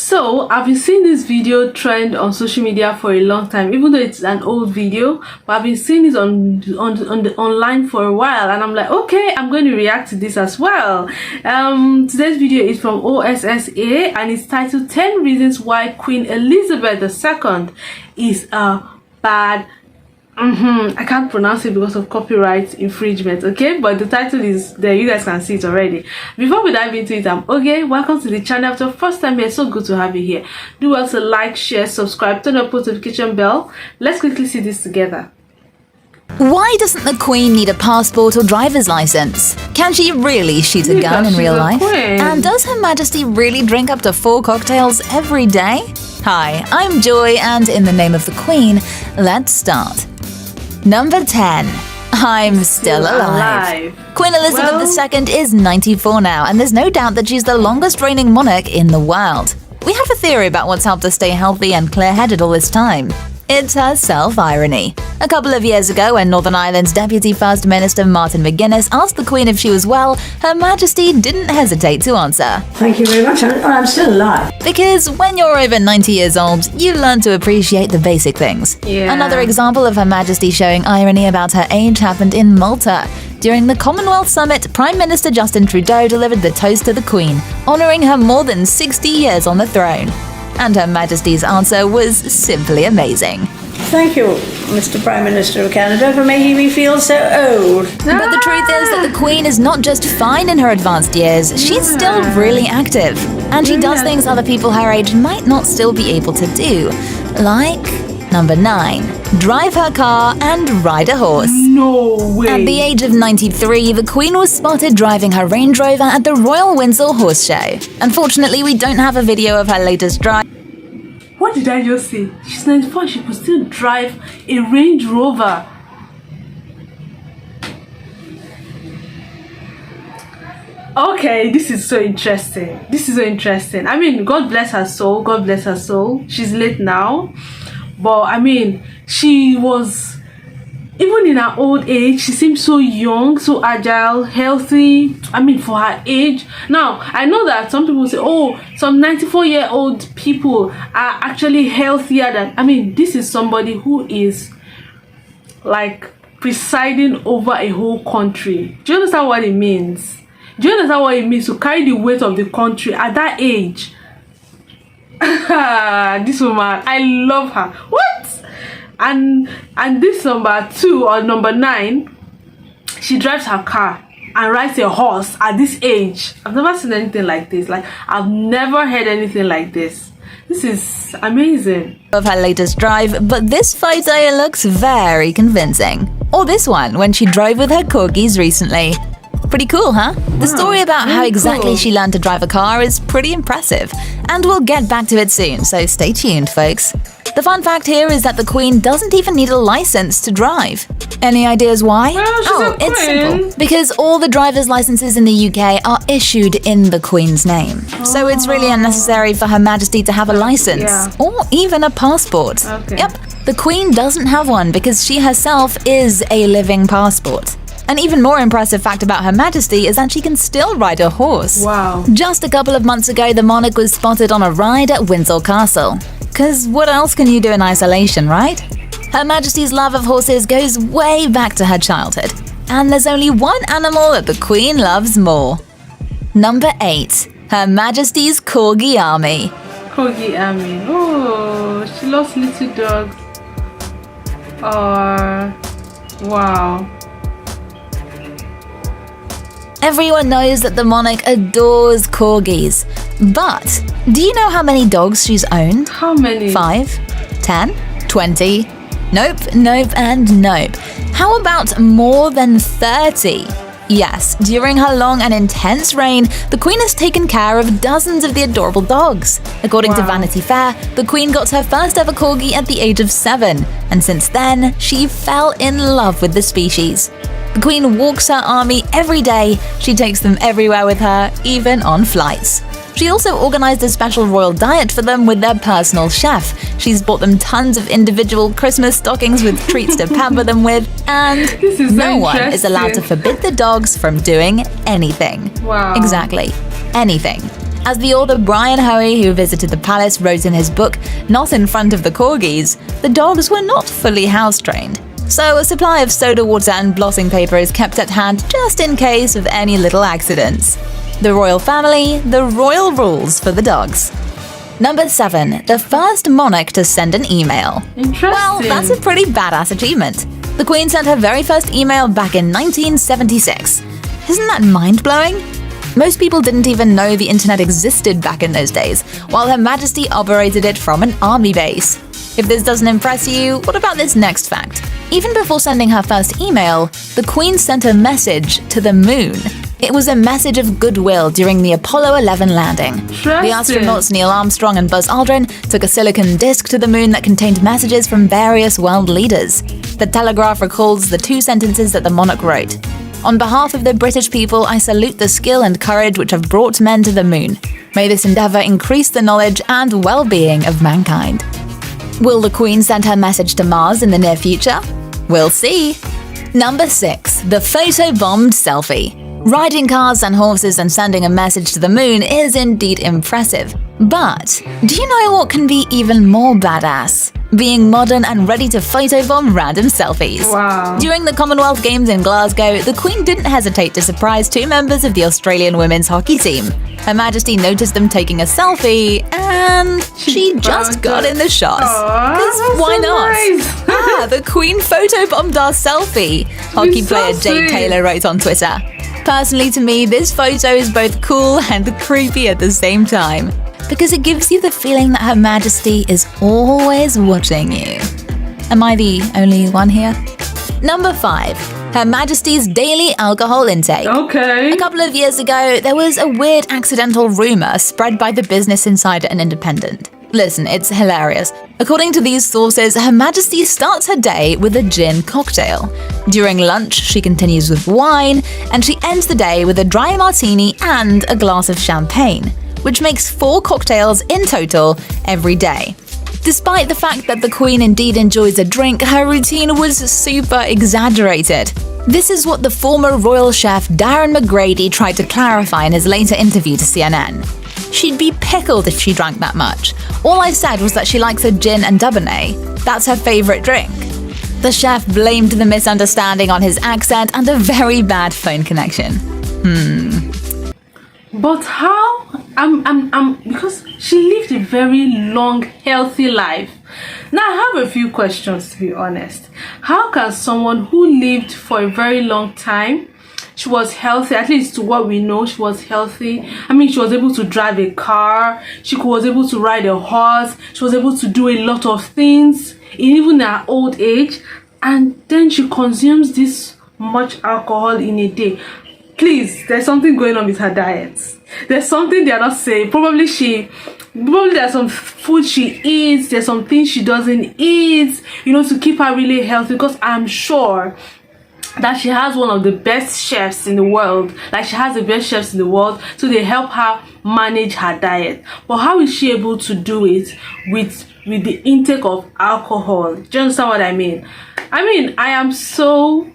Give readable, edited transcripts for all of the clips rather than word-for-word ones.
So I've been seeing this video trend on social media for a long time, even though it's an old video, but I've been seeing it online for a while, and I'm like, okay, I'm going to react to this as well. Today's video is from OSSA and it's titled 10 Reasons Why Queen Elizabeth II is a bad I can't pronounce it because of copyright infringement, okay, but the title is there, you guys can see it already. Before we dive into it, I'm okay. Welcome to the channel. If it's your first time here, so good to have you here. Do well to like, share, subscribe, turn on post notification bell. Let's quickly see this together. Why doesn't the Queen need a passport or driver's license? Can she really shoot a gun in real life? And does Her Majesty really drink up to 4 cocktails every day? Hi, I'm Joy, and in the name of the Queen, let's start. Number 10. I'm still alive. Queen Elizabeth II is 94 now, and there's no doubt that she's the longest reigning monarch in the world. We have a theory about what's helped her stay healthy and clear-headed all this time. It's her self-irony. A couple of years ago, when Northern Ireland's Deputy First Minister Martin McGuinness asked the Queen if she was well, Her Majesty didn't hesitate to answer. Thank you very much, I'm still alive. Because when you're over 90 years old, you learn to appreciate the basic things. Yeah. Another example of Her Majesty showing irony about her age happened in Malta. During the Commonwealth Summit, Prime Minister Justin Trudeau delivered the toast to the Queen, honouring her more than 60 years on the throne. And Her Majesty's answer was simply amazing. Thank you, Mr. Prime Minister of Canada, for making me feel so old. But the truth is that the Queen is not just fine in her advanced years, she's still really active. And she does things other people her age might not still be able to do. Like, number 9, drive her car and ride a horse. No way. At the age of 93, the Queen was spotted driving her Range Rover at the Royal Windsor Horse Show. Unfortunately, we don't have a video of her latest drive. What did I just say? She's 94, she could still drive a Range Rover. Okay, this is so interesting. This is so interesting. I mean, God bless her soul. God bless her soul. She's late now. But I mean, she was, even in her old age, she seems so young, so agile, healthy. I mean, for her age. Now, I know that some people say, oh, some 94-year-old people are actually healthier than, I mean, this is somebody who is like presiding over a whole country. Do you understand what it means? Do you understand what it means to carry the weight of the country at that age? This woman, I love her. What? And this number 2 or number 9, she drives her car and rides a horse at this age. I've never seen anything like this. Like, I've never heard anything like this. This is amazing. Of her latest drive, but this photo looks very convincing. Or this one, when she drove with her corgis recently. Pretty cool, huh? The story about how exactly she learned to drive a car is pretty impressive, and we'll get back to it soon, so stay tuned, folks. The fun fact here is that the Queen doesn't even need a license to drive. Any ideas why? Well, it's simple. Because all the driver's licenses in the UK are issued in the Queen's name. So it's really unnecessary for Her Majesty to have a license, or even a passport. Okay. Yep, the Queen doesn't have one because she herself is a living passport. An even more impressive fact about Her Majesty is that she can still ride a horse. Wow. Just a couple of months ago, the monarch was spotted on a ride at Windsor Castle. 'Cause what else can you do in isolation, right? Her Majesty's love of horses goes way back to her childhood. And there's only one animal that the Queen loves more. Number 8. Her Majesty's Corgi Army. Corgi Army. Oh, she loves little dogs. Wow. Everyone knows that the monarch adores corgis. But do you know how many dogs she's owned? How many? 5? 10? 20? Nope, and nope. How about more than 30? Yes, during her long and intense reign, the Queen has taken care of dozens of the adorable dogs. According to Vanity Fair, the Queen got her first ever corgi at the age of 7, and since then, she fell in love with the species. The Queen walks her army every day. She takes them everywhere with her, even on flights. She also organized a special royal diet for them with their personal chef. She's bought them tons of individual Christmas stockings with treats to pamper them with, and no one is allowed to forbid the dogs from doing anything. Wow. Exactly. Anything. As the author Brian Hoey, who visited the palace, wrote in his book, Not in Front of the Corgis, the dogs were not fully house-trained. So a supply of soda water and blotting paper is kept at hand just in case of any little accidents. The royal family, the royal rules for the dogs. Number 7. The first monarch to send an email. Interesting. Well, that's a pretty badass achievement. The Queen sent her very first email back in 1976. Isn't that mind-blowing? Most people didn't even know the internet existed back in those days, while Her Majesty operated it from an army base. If this doesn't impress you, what about this next fact? Even before sending her first email, the Queen sent a message to the moon. It was a message of goodwill during the Apollo 11 landing. The astronauts Neil Armstrong and Buzz Aldrin took a silicon disc to the moon that contained messages from various world leaders. The Telegraph recalls the 2 sentences that the monarch wrote. On behalf of the British people, I salute the skill and courage which have brought men to the moon. May this endeavour increase the knowledge and well-being of mankind. Will the Queen send her message to Mars in the near future? We'll see. Number 6. The photo-bombed selfie. Riding cars and horses and sending a message to the moon is indeed impressive. But do you know what can be even more badass? Being modern and ready to photobomb random selfies. Wow. During the Commonwealth Games in Glasgow, the Queen didn't hesitate to surprise 2 members of the Australian women's hockey team. Her Majesty noticed them taking a selfie, and she just got in the shots. Because why not? Nice. The Queen photobombed our selfie, hockey player Jade Taylor wrote on Twitter. Personally, to me, this photo is both cool and creepy at the same time, because it gives you the feeling that Her Majesty is always watching you. Am I the only one here? Number 5. Her Majesty's daily alcohol intake. Okay. A couple of years ago, there was a weird accidental rumor spread by the Business Insider and Independent. Listen, it's hilarious. According to these sources, Her Majesty starts her day with a gin cocktail. During lunch, she continues with wine, and she ends the day with a dry martini and a glass of champagne, which makes 4 cocktails in total every day. Despite the fact that the Queen indeed enjoys a drink, her routine was super exaggerated. This is what the former royal chef Darren McGrady tried to clarify in his later interview to CNN. She'd be pickled if she drank that much. All I said was that she likes a gin and Dubonnet. That's her favourite drink. The chef blamed the misunderstanding on his accent and a very bad phone connection. But how? Because she lived a very long, healthy life. Now, I have a few questions, to be honest. How can someone who lived for a very long time, she was healthy, at least to what we know, she was healthy. I mean, she was able to drive a car, she was able to ride a horse, she was able to do a lot of things, even at her old age, and then she consumes this much alcohol in a day. Please, there's something going on with her diet. There's something they're not saying. Probably there's some food she eats, there's some things she doesn't eat, to keep her really healthy, because I'm sure that she has one of the best chefs in the world. Like, she has the best chefs in the world, so they help her manage her diet. But how is she able to do it with the intake of alcohol? Do you understand what I mean? I am so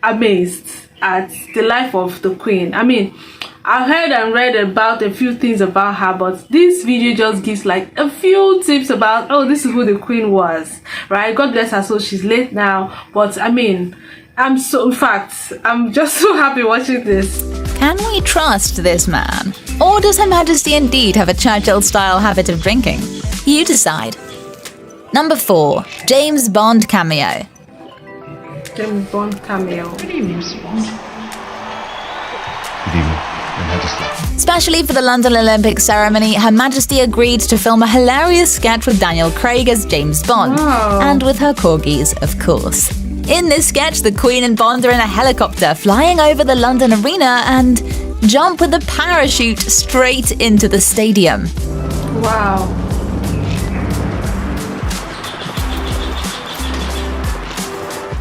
amazed at the life of the Queen. I've heard and read about a few things about her, but this video just gives like a few tips about, this is who the Queen was, right? God bless her soul, she's late now, but I'm just so happy watching this. Can we trust this man? Or does Her Majesty indeed have a Churchill-style habit of drinking? You decide. Number 4. James Bond cameo. James Bond cameo. Good evening, Mr. Bond. Good evening, Her Majesty. Especially for the London Olympic ceremony, Her Majesty agreed to film a hilarious sketch with Daniel Craig as James Bond. Wow. And with her corgis, of course. In this sketch, the Queen and Bond are in a helicopter flying over the London Arena and jump with a parachute straight into the stadium. Wow.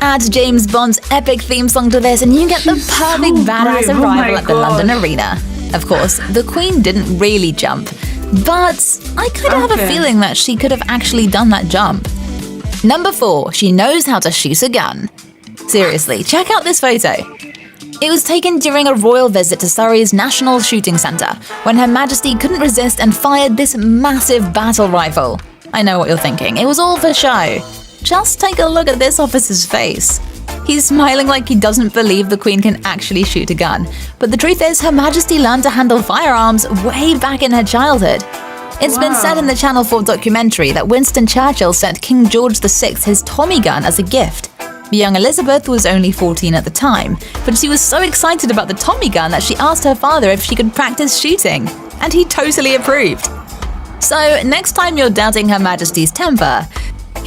Add James Bond's epic theme song to this and you get the perfect badass arrival at the London Arena. Of course, the Queen didn't really jump, but I kind of have a feeling that she could have actually done that jump. Number 4, she knows how to shoot a gun. Seriously, check out this photo. It was taken during a royal visit to Surrey's National Shooting Centre, when Her Majesty couldn't resist and fired this massive battle rifle. I know what you're thinking, it was all for show. Just take a look at this officer's face. He's smiling like he doesn't believe the Queen can actually shoot a gun. But the truth is, Her Majesty learned to handle firearms way back in her childhood. It's been said in the Channel 4 documentary that Winston Churchill sent King George VI his Tommy gun as a gift. Young Elizabeth was only 14 at the time, but she was so excited about the Tommy gun that she asked her father if she could practice shooting, and he totally approved. So, next time you're doubting Her Majesty's temper,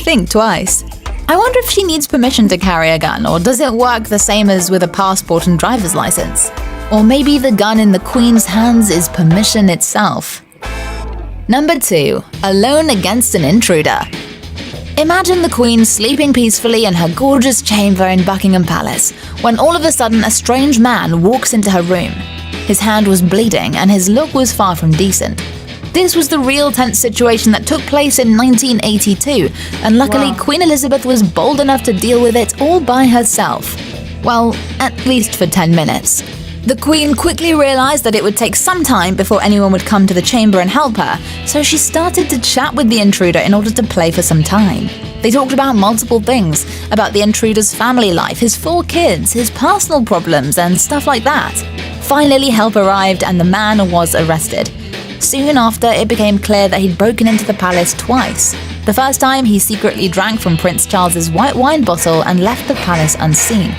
think twice. I wonder if she needs permission to carry a gun, or does it work the same as with a passport and driver's license? Or maybe the gun in the Queen's hands is permission itself. Number 2. Alone against an intruder. Imagine the Queen sleeping peacefully in her gorgeous chamber in Buckingham Palace, when all of a sudden a strange man walks into her room. His hand was bleeding and his look was far from decent. This was the real tense situation that took place in 1982, and luckily Queen Elizabeth was bold enough to deal with it all by herself. Well, at least for 10 minutes. The Queen quickly realized that it would take some time before anyone would come to the chamber and help her, so she started to chat with the intruder in order to play for some time. They talked about multiple things, about the intruder's family life, his 4 kids, his personal problems, and stuff like that. Finally, help arrived and the man was arrested. Soon after, it became clear that he'd broken into the palace twice. The first time, he secretly drank from Prince Charles's white wine bottle and left the palace unseen.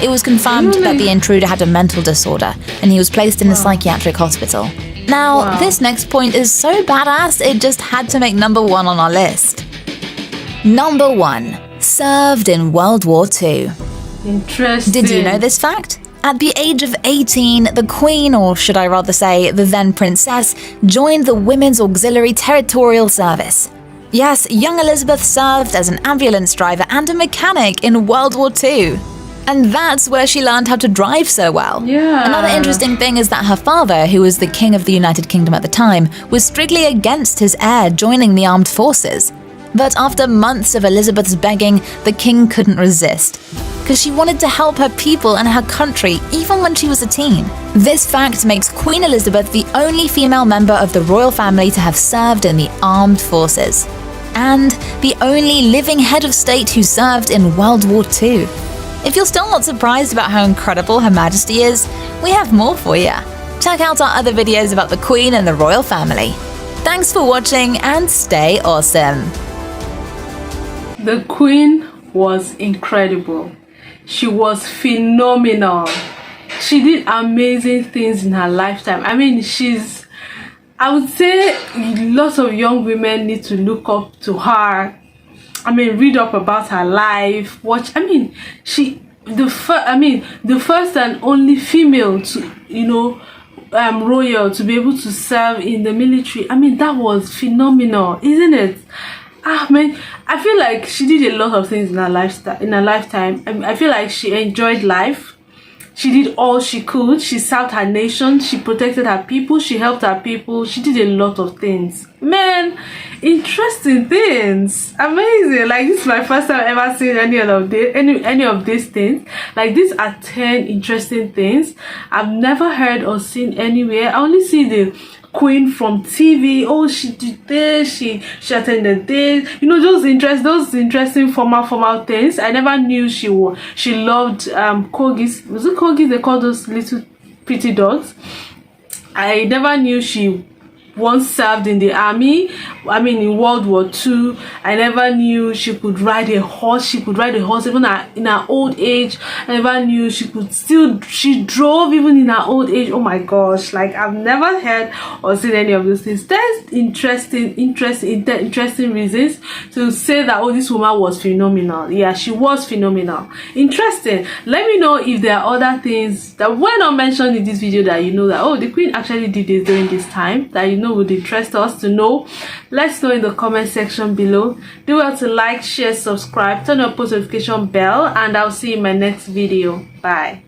It was confirmed that the intruder had a mental disorder, and he was placed in a psychiatric hospital. Now, this next point is so badass, it just had to make number 1 on our list. Number 1. Served in World War II. Interesting. Did you know this fact? At the age of 18, the Queen, or should I rather say the then Princess, joined the Women's Auxiliary Territorial Service. Yes, young Elizabeth served as an ambulance driver and a mechanic in World War II. And that's where she learned how to drive so well. Yeah. Another interesting thing is that her father, who was the King of the United Kingdom at the time, was strictly against his heir joining the armed forces. But after months of Elizabeth's begging, the King couldn't resist, because she wanted to help her people and her country even when she was a teen. This fact makes Queen Elizabeth the only female member of the royal family to have served in the armed forces, and the only living head of state who served in World War II. If you're still not surprised about how incredible Her Majesty is, we have more for you. Check out our other videos about the Queen and the royal family. Thanks for watching and stay awesome. The Queen was incredible. She was phenomenal. She did amazing things in her lifetime. I mean, I would say lots of young women need to look up to her. I mean, read up about her life, watch. I mean, the first and only female to, royal to be able to serve in the military. I mean, that was phenomenal, isn't it? Man, I feel like she did a lot of things in her lifetime. I feel like she enjoyed life. She did all she could. She served her nation. She protected her people. She helped her people. She did a lot of things. Man, interesting things. Amazing. Like, this is my first time ever seeing any of these things. Like, these are 10 interesting things I've never heard or seen anywhere. I only see the Queen from TV. Oh, she did this, she attended this, those interesting formal things. I never knew she loved corgis. Was it corgis they call those little pretty dogs? I never knew she once served in the army. I mean, in World War II. I never knew she could ride a horse. She could ride a horse even in her old age. I never knew she drove even in her old age. Oh my gosh, like, I've never heard or seen any of those things. There's interesting reasons to say that, oh, this woman was phenomenal. Yeah, she was phenomenal. Interesting. Let me know if there are other things that were not mentioned in this video that that, oh, the Queen actually did this during this time, that would interest us to know. Let's know in the comment section below. Do well to like, share, subscribe, turn on post notification bell, and I'll see you in my next video. Bye.